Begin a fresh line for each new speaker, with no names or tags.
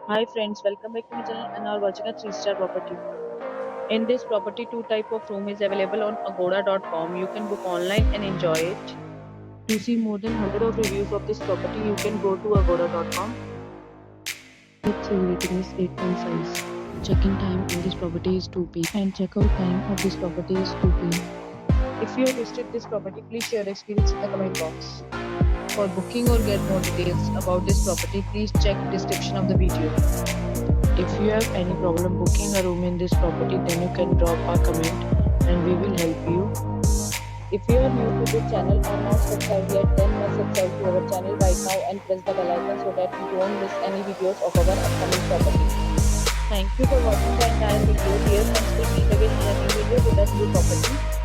Hi friends, welcome back to my channel and are watching a 3-star property. In this property, two type of room is available on agoda.com. You can book online and enjoy it. To see more than 100 of reviews of this property, you can go to agoda.com. Its rating is 8.5. Check-in time in this property is 2 p.m. and check-out time of this property is 2 p.m. If you have visited this property, please share your experience in the comment box. For booking or get more details about this property, please check description of the video. If you have any problem booking a room in this property, then you can drop a comment and we will help you. If you are new to this channel or not subscribed yet, then must subscribe to our channel right now and press the bell icon so that you don't miss any videos of our upcoming property. Thank you for watching the entire video. Here, and we'll meet again in a new video with a new property.